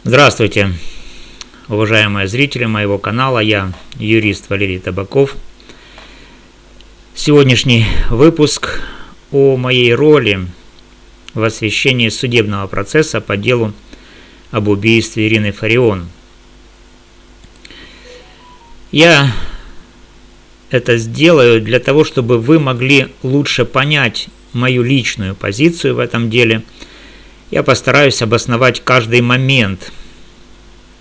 Здравствуйте, уважаемые зрители моего канала, я юрист Валерий Табаков. Сегодняшний выпуск о моей роли в освещении судебного процесса по делу об убийстве Ирины Фарион. Я это сделаю для того, чтобы вы могли лучше понять мою личную позицию в этом деле. Я постараюсь обосновать каждый момент,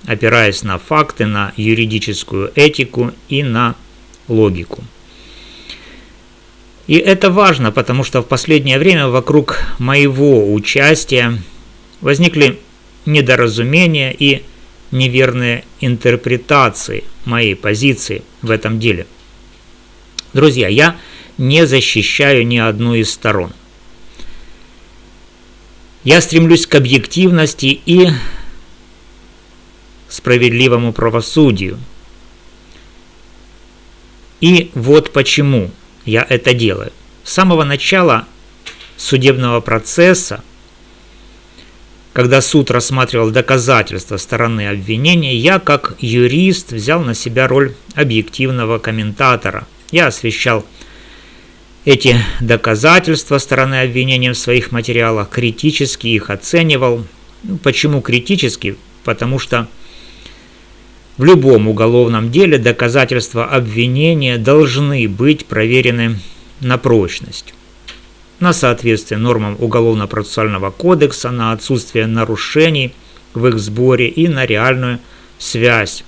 опираясь на факты, на юридическую этику и на логику. И это важно, потому что в последнее время вокруг моего участия возникли недоразумения и неверные интерпретации моей позиции в этом деле. Друзья, я не защищаю ни одну из сторон. Я стремлюсь к объективности и справедливому правосудию. И вот почему я это делаю. С самого начала судебного процесса, когда суд рассматривал доказательства стороны обвинения, я как юрист взял на себя роль объективного комментатора. Я освещал эти доказательства стороны обвинения в своих материалах, критически их оценивал. Почему критически? Потому что в любом уголовном деле доказательства обвинения должны быть проверены на прочность, на соответствие нормам Уголовно-процессуального кодекса, на отсутствие нарушений в их сборе и на реальную связь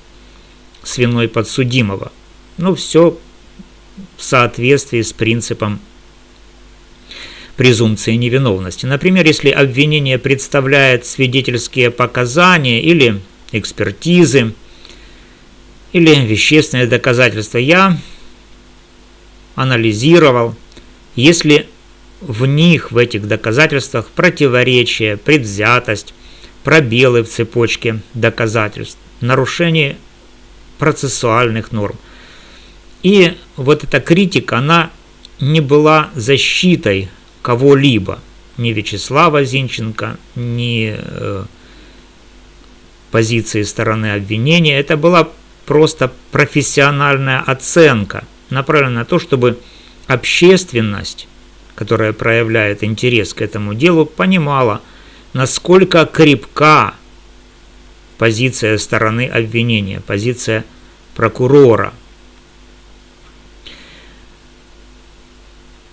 с виной подсудимого. Все в соответствии с принципом презумпции невиновности. Например, если обвинение представляет свидетельские показания или экспертизы, или вещественные доказательства, я анализировал, если в них, в этих доказательствах, противоречия, предвзятость, пробелы в цепочке доказательств, нарушение процессуальных норм. И вот эта критика, она не была защитой кого-либо, ни Вячеслава Зинченко, ни позиции стороны обвинения. Это была просто профессиональная оценка, направленная на то, чтобы общественность, которая проявляет интерес к этому делу, понимала, насколько крепка позиция стороны обвинения, позиция прокурора.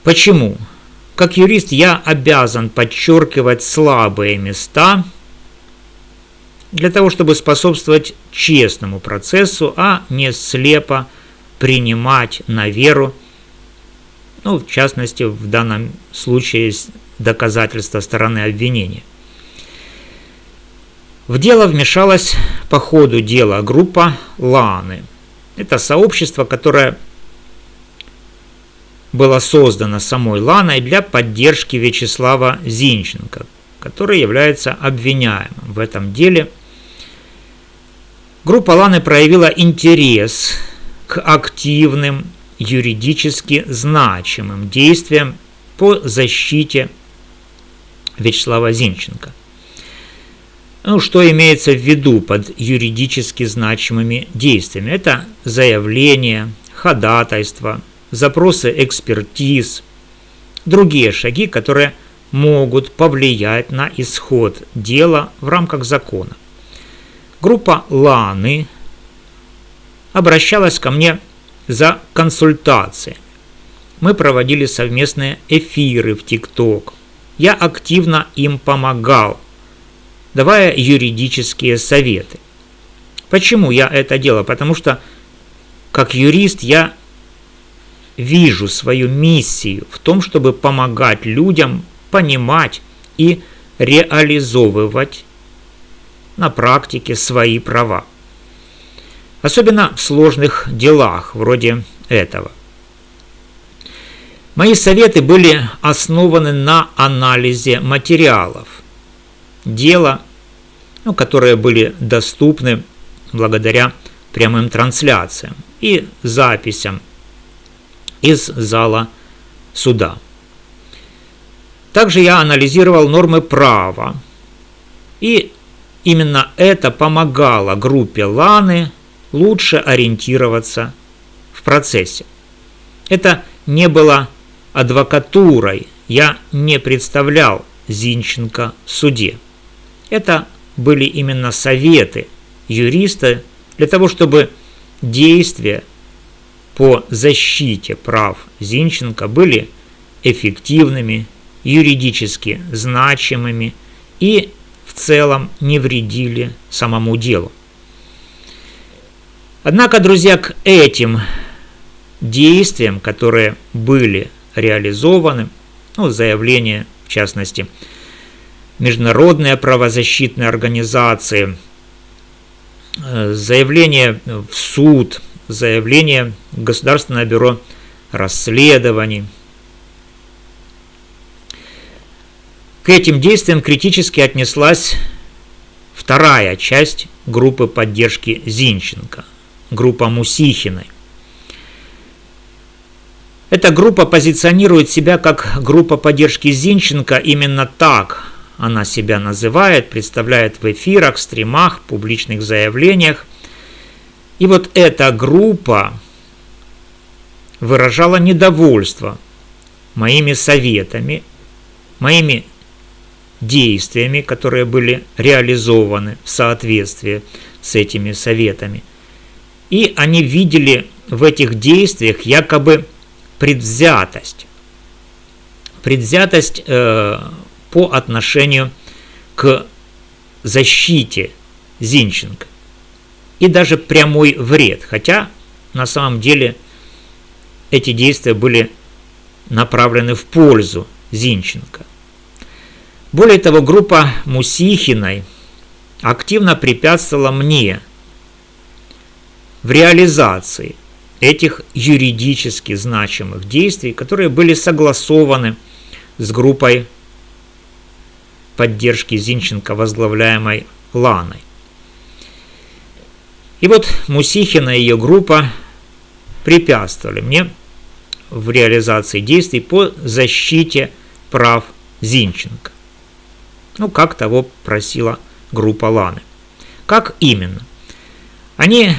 Почему? Как юрист я обязан подчеркивать слабые места для того, чтобы способствовать честному процессу, а не слепо принимать на веру, в частности, в данном случае доказательства стороны обвинения. В дело вмешалась по ходу дела группа Ланы. Это сообщество, которое было создано самой Ланой для поддержки Вячеслава Зинченко, который является обвиняемым в этом деле. Группа Ланы проявила интерес к активным, юридически значимым действиям по защите Вячеслава Зинченко. Что имеется в виду под юридически значимыми действиями? Это заявления, ходатайства, запросы экспертиз, другие шаги, которые могут повлиять на исход дела в рамках закона. Группа Ланы обращалась ко мне за консультацией. Мы проводили совместные эфиры в ТикТок. Я активно им помогал, давая юридические советы. Почему я это делал? Потому что как юрист я вижу свою миссию в том, чтобы помогать людям понимать и реализовывать на практике свои права. Особенно в сложных делах вроде этого. Мои советы были основаны на анализе материалов дела, которые были доступны благодаря прямым трансляциям и записям из зала суда. Также я анализировал нормы права и именно это помогало группе Ланы лучше ориентироваться в процессе. Это не было адвокатурой, я не представлял Зинченко в суде. Это были именно советы юриста для того, чтобы действия по защите прав Зинченко были эффективными, юридически значимыми и в целом не вредили самому делу. Однако, друзья, к этим действиям, которые были реализованы, заявления, в частности, международные правозащитные организации, заявление в суд, заявление в Государственное бюро расследований. К этим действиям критически отнеслась вторая часть группы поддержки Зинченко, группа Мусихиной. Эта группа позиционирует себя как группа поддержки Зинченко, именно так она себя называет, представляет в эфирах, стримах, публичных заявлениях. И вот эта группа выражала недовольство моими советами, моими действиями, которые были реализованы в соответствии с этими советами. И они видели в этих действиях якобы предвзятость по отношению к защите Зинченко и даже прямой вред, хотя на самом деле эти действия были направлены в пользу Зинченко. Более того, группа Мусихиной активно препятствовала мне в реализации этих юридически значимых действий, которые были согласованы с группой поддержки Зинченко, возглавляемой Ланой. И вот Мусихина и ее группа препятствовали мне в реализации действий по защите прав Зинченко. Как того просила группа Ланы. Как именно? Они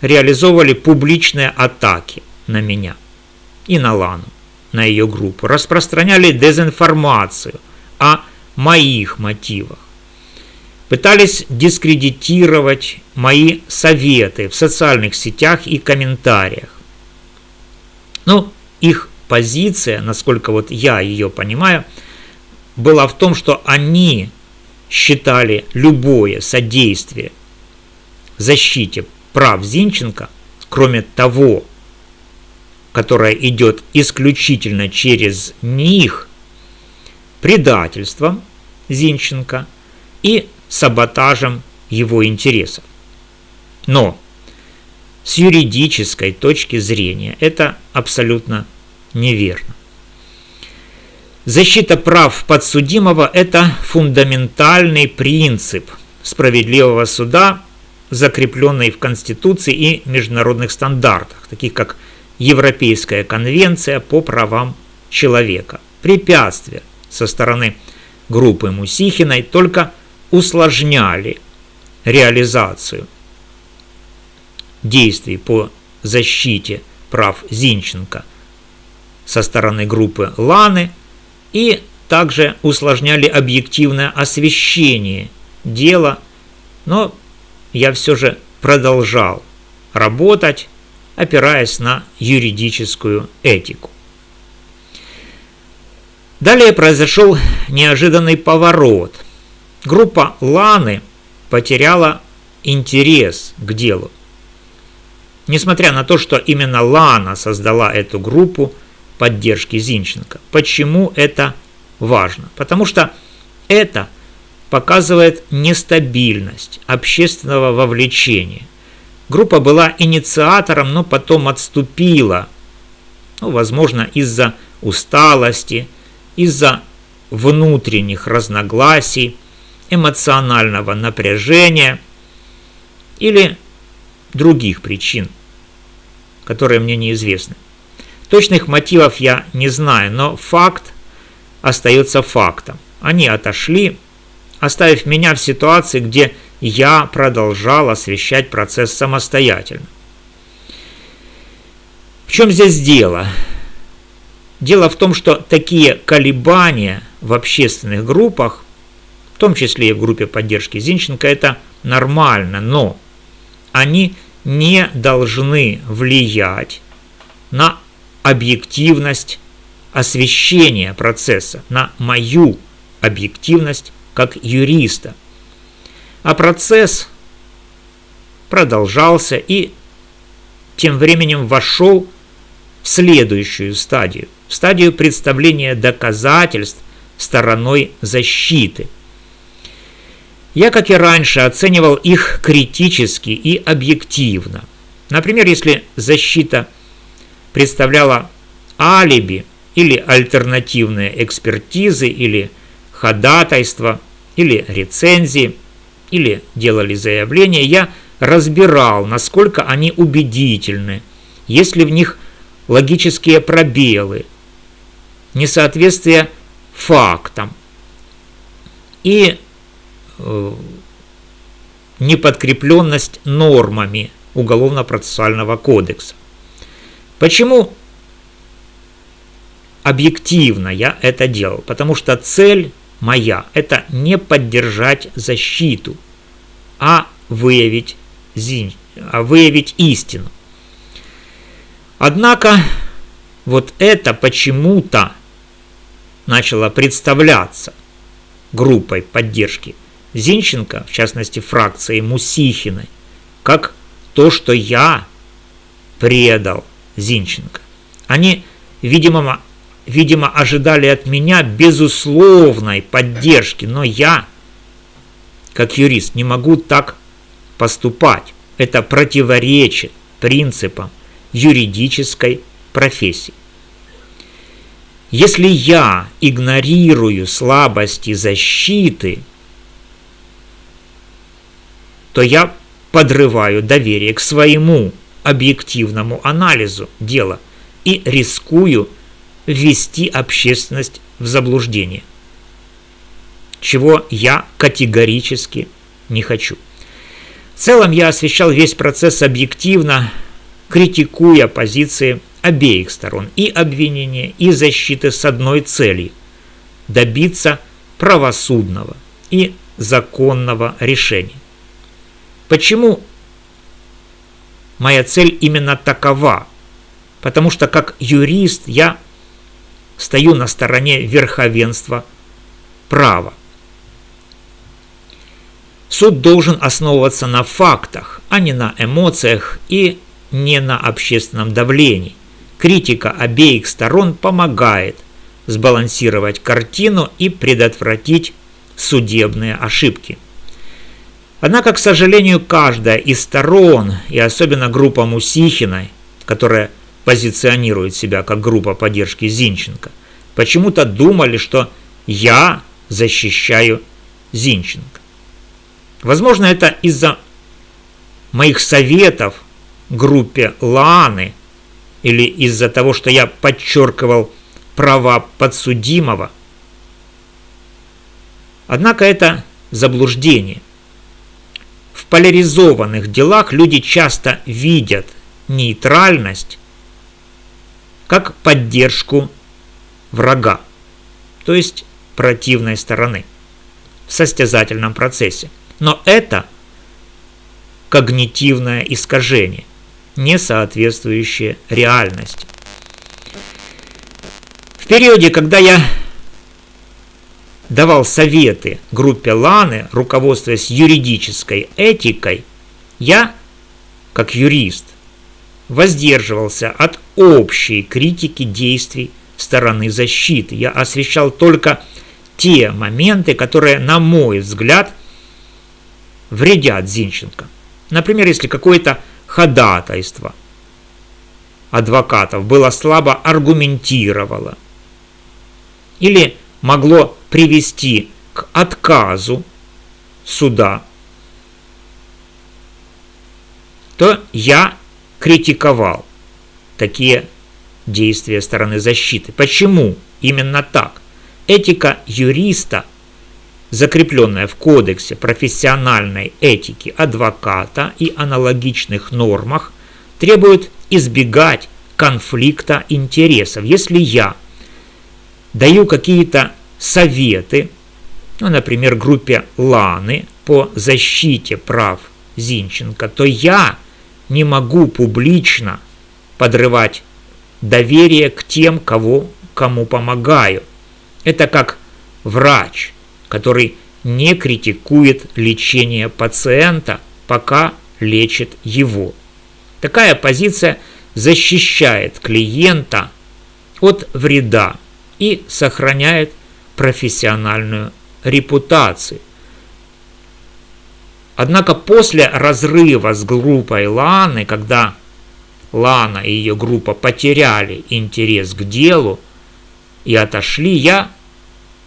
реализовывали публичные атаки на меня и на Лану, на ее группу, распространяли дезинформацию о моих мотивах, пытались дискредитировать мои советы в социальных сетях и комментариях. Их позиция, насколько я ее понимаю, была в том, что они считали любое содействие защите прав Зинченко, кроме того, которое идет исключительно через них, предательством Зинченко и саботажем его интересов. Но с юридической точки зрения это абсолютно неверно. Защита прав подсудимого – это фундаментальный принцип справедливого суда, закрепленный в Конституции и международных стандартах, таких как Европейская конвенция по правам человека. Препятствия со стороны группы Мусихиной только усложняли реализацию действий по защите прав Зинченко со стороны группы Ланы и также усложняли объективное освещение дела, но я все же продолжал работать, опираясь на юридическую этику. Далее произошел неожиданный поворот. Группа Ланы потеряла интерес к делу. Несмотря на то, что именно Лана создала эту группу поддержки Зинченко. Почему это важно? Потому что это показывает нестабильность общественного вовлечения. Группа была инициатором, но потом отступила. Возможно, из-за усталости, из-за внутренних разногласий, эмоционального напряжения или других причин, которые мне неизвестны. Точных мотивов я не знаю, но факт остается фактом. Они отошли оставив меня в ситуации, где я продолжал освещать процесс самостоятельно. В чем здесь дело? Дело в том, что такие колебания в общественных группах, в том числе и в группе поддержки Зинченко, это нормально, но они не должны влиять на объективность освещения процесса, на мою объективность как юриста. А процесс продолжался и тем временем вошел в следующую стадию, в стадию представления доказательств стороной защиты. Я, как и раньше, оценивал их критически и объективно. Например, если защита представляла алиби или альтернативные экспертизы, или ходатайства, или рецензии, или делали заявления, я разбирал, насколько они убедительны, есть ли в них логические пробелы, несоответствие фактам и неподкрепленность нормами Уголовно-процессуального кодекса. Почему объективно я это делал? Потому что цель моя – это не поддержать защиту, а выявить истину. Однако вот это почему-то начало представляться группой поддержки Зинченко, в частности фракцией Мусихиной, как то, что я предал Зинченко. Они, видимо, ожидали от меня безусловной поддержки, но я, как юрист, не могу так поступать. Это противоречит принципам юридической профессии. Если я игнорирую слабости защиты, то я подрываю доверие к своему объективному анализу дела и рискую ввести общественность в заблуждение, чего я категорически не хочу. В целом я освещал весь процесс объективно, критикуя позиции обеих сторон, и обвинения, и защиты, с одной целью – добиться правосудного и законного решения. Почему моя цель именно такова? Потому что как юрист я стою на стороне верховенства права. Суд должен основываться на фактах, а не на эмоциях и не на общественном давлении. Критика обеих сторон помогает сбалансировать картину и предотвратить судебные ошибки. Однако, к сожалению, каждая из сторон, и особенно группа Мусихиной, которая позиционирует себя как группа поддержки Зинченко, почему-то думали, что я защищаю Зинченко. Возможно, это из-за моих советов группе Ланы или из-за того, что я подчеркивал права подсудимого. Однако это заблуждение. В поляризованных делах люди часто видят нейтральность как поддержку врага, то есть противной стороны в состязательном процессе. Но это когнитивное искажение, не соответствующее реальности. В периоде, когда я давал советы группе Ланы, руководствуясь юридической этикой, я, как юрист, воздерживался от общей критики действий стороны защиты. Я освещал только те моменты, которые, на мой взгляд, вредят Зинченко. Например, если какое-то ходатайство адвокатов было слабо аргументировано или могло привести к отказу суда, то я критиковал такие действия стороны защиты. Почему именно так? Этика юриста закрепленная в Кодексе профессиональной этики адвоката и аналогичных нормах, требует избегать конфликта интересов. Если я даю какие-то советы, например, группе Ланы по защите прав Зинченко, то я не могу публично подрывать доверие к тем, кому помогаю. Это как врач, который не критикует лечение пациента, пока лечит его. Такая позиция защищает клиента от вреда и сохраняет профессиональную репутацию. Однако после разрыва с группой Ланы, когда Лана и ее группа потеряли интерес к делу и отошли, я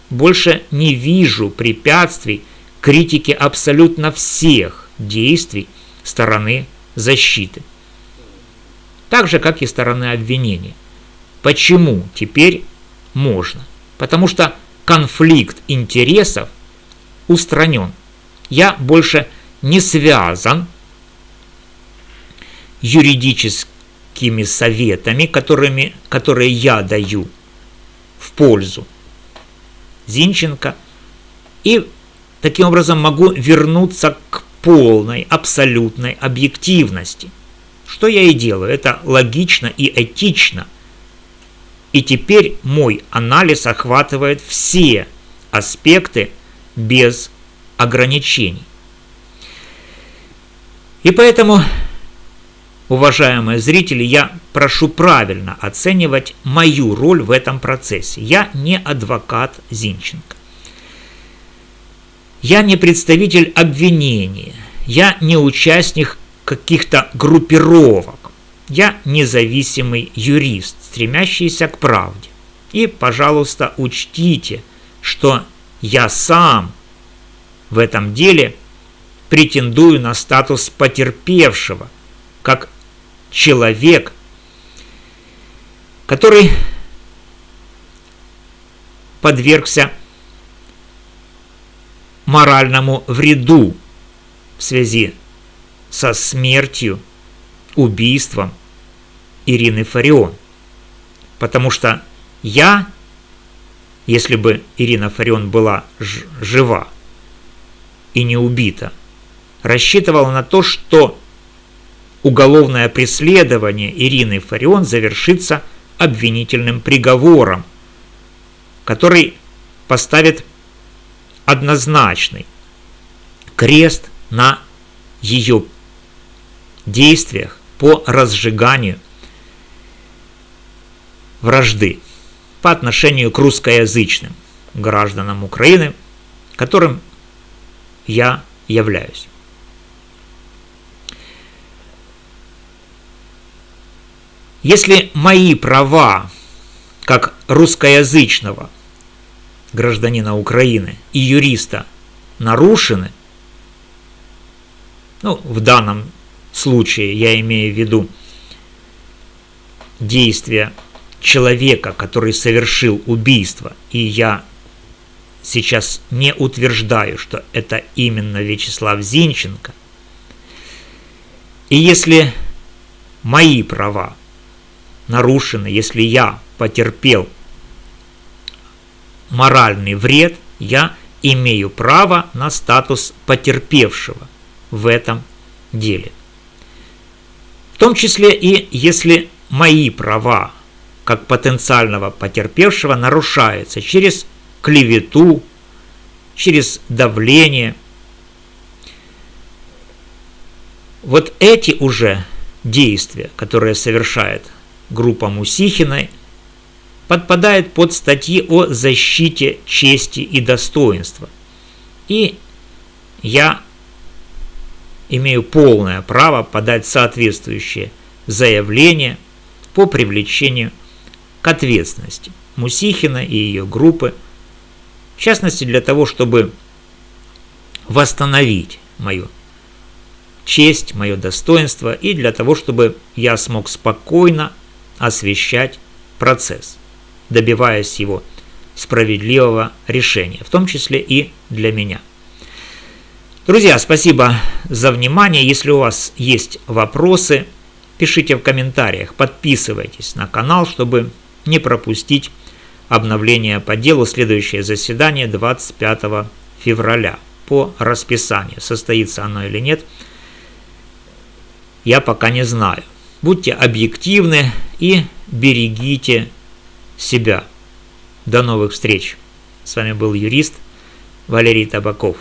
больше не вижу препятствий критике абсолютно всех действий стороны защиты, так же, как и стороны обвинения. Почему теперь можно? Потому что конфликт интересов устранен. Я больше не связан юридическими советами, которые я даю в пользу Зинченко, и таким образом могу вернуться к полной, абсолютной объективности. Что я и делаю. Это логично и этично. И теперь мой анализ охватывает все аспекты без ограничений. И поэтому, уважаемые зрители, я прошу правильно оценивать мою роль в этом процессе. Я не адвокат Зинченко. Я не представитель обвинения. Я не участник каких-то группировок. Я независимый юрист, стремящийся к правде. И, пожалуйста, учтите, что я сам в этом деле претендую на статус потерпевшего, как человек, который подвергся моральному вреду в связи со смертью, убийством Ирины Фарион. Потому что я, если бы Ирина Фарион была жива и не убита, рассчитывал на то, что уголовное преследование Ирины Фарион завершится обвинительным приговором, который поставит однозначный крест на ее действиях по разжиганию вражды по отношению к русскоязычным гражданам Украины, которым я являюсь. Если мои права как русскоязычного гражданина Украины и юриста нарушены, в данном случае я имею в виду действия человека, который совершил убийство, и я сейчас не утверждаю, что это именно Вячеслав Зинченко, и если мои права нарушены, если я потерпел моральный вред, я имею право на статус потерпевшего в этом деле. В том числе и если мои права как потенциального потерпевшего нарушаются через клевету, через давление. Вот эти уже действия, которые совершает группа Мусихиной, подпадают под статьи о защите чести и достоинства. И я имею полное право подать соответствующее заявление по привлечению к ответственности Мусихина и ее группы, в частности для того, чтобы восстановить мою честь, мое достоинство, и для того, чтобы я смог спокойно освещать процесс, добиваясь его справедливого решения, в том числе и для меня. Друзья, спасибо за внимание. Если у вас есть вопросы, пишите в комментариях, подписывайтесь на канал, чтобы не пропустить обновление по делу. Следующее заседание 25 февраля по расписанию. Состоится оно или нет, я пока не знаю. Будьте объективны и берегите себя. До новых встреч. С вами был юрист Валерий Табаков.